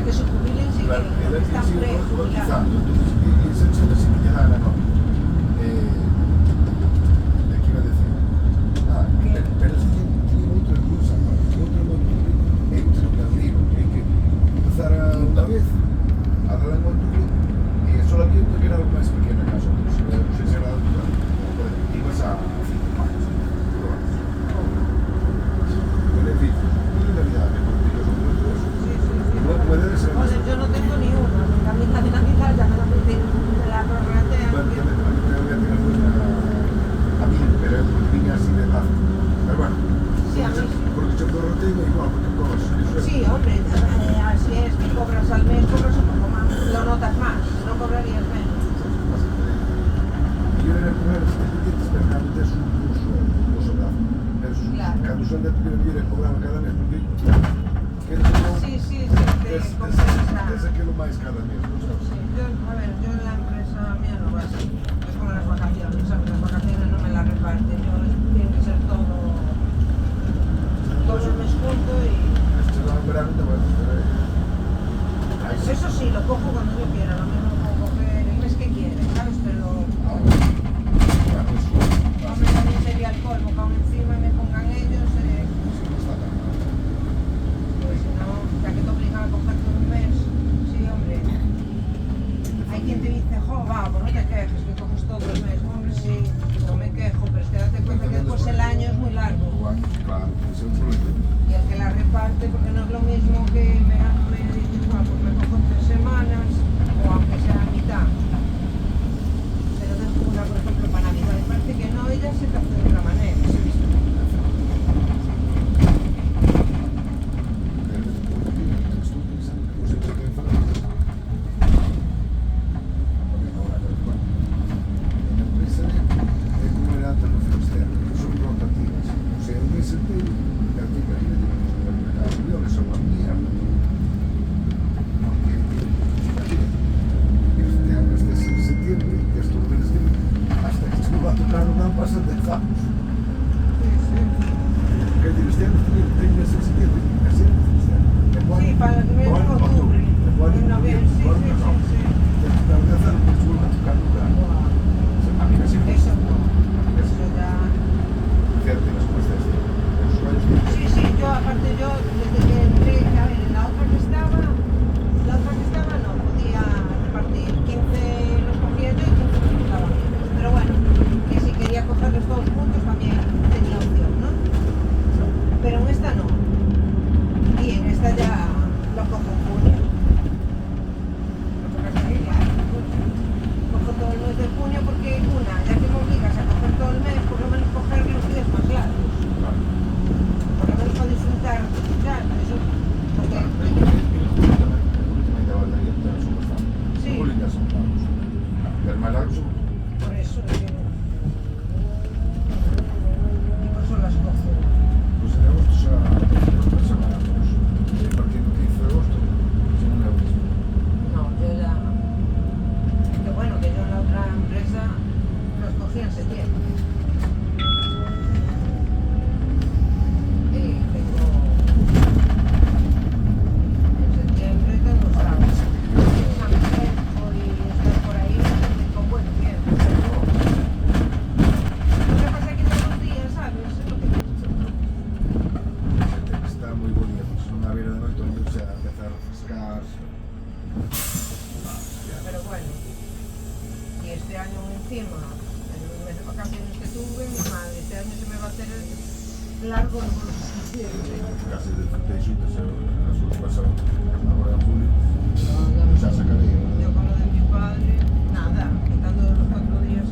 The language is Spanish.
que se jubilen sí claro, que están prejubilados. cotizando, entonces, y esa chela sí que te dan la nota. ¿De qué iba a decir? Pero sí tiene outra cousa, outra montón entre o libro, que hai que empezar unha vez a dar en outubro e solamente que era algo máis pequena casa, se será ibas a 5 pagos, pero en fin, una Navidad, porque yo son muy eso. No puede ser. Oye, yo no tengo ni uno, porque a mí la de Navidad ya me la metí de la prorratea. Bueno, a mí, pero es porque vine así de paz. Pero bueno, Sí, a mí sí. porque yo prorrateo igual, porque cobras. Sí, hombre, así es, que cobras al mes, cobras un poco más, lo notas más, no cobrarías menos. Yo era el primero que te pendientes, pero realmente es un sobrado. Claro. Cuando son de primero, yo le cobraba cada mes, porque Sí, te es compensa. aquello más cada mes, ¿no sabes? Sí, yo, a ver, yo en la empresa mía no va así. Es como las vacaciones, ¿sabes? Las vacaciones no me las reparten. Yo tiene que ser todo el mes junto y... Este va en verano, bueno, pero Eso sí, lo cojo cuando yo quiera, lo mismo puedo coger el mes que quiera, ¿sabes? Pero... Hombre, también sería el colmo, que aún encima me pongan ellos, pues si no, ya que te obligan a coger todo un mes, sí, hombre. Hay quien te dice, jo, va, pues no te quejes, que coges todo el mes. Hombre, sí, no me quejo, pero es que date cuenta que después el año es muy largo. claro, ese es un problema. Y el que la reparte, porque no es lo mismo que me dices, pues me cojo 3 semanas, o aunque sea a mitad. Pero de una, por ejemplo, para Navidad, me parece que no, ella se te hace de otra manera. Sí, para el mes de octubre, en noviembre, sí. Eso no, eso ya... Sí, yo aparte desde que entré, a ver, en la otra que estaba no, podía repartir 15 los cogía yo y 15 los daban ellos, pero bueno, que si quería cogerlos todos juntos también tenía opción, ¿no? Pero en esta no, y en esta ya lo cojo en junio. Lo que pasa es que claro, cojo todo el mes de junio porque ya que me obligas a coger todo el mes, por lo menos coger los días más largos. Por lo menos para disfrutar, claro, eso, porque... Sí. Por eso, y por eso las cojo. No, yo ya... Que bueno, que yo en la otra empresa los cogí en septiembre. Y tengo... En septiembre tengo sábado. San Francisco y estar por ahí con buen tiempo. Lo que pasa es que todos los días, ¿sabes? Es lo que... Está muy bonito, se non haber de noite, onde se a empezar a refrescar. Pero bueno, y este año encima, el mes de vacaciones que tuve, mi madre, este año se me va a hacer largo el Casi de 38, as súas pasaron agora en julio. No, Xa sacarei. yo con lo de mi padre, nada, quitando los 4 días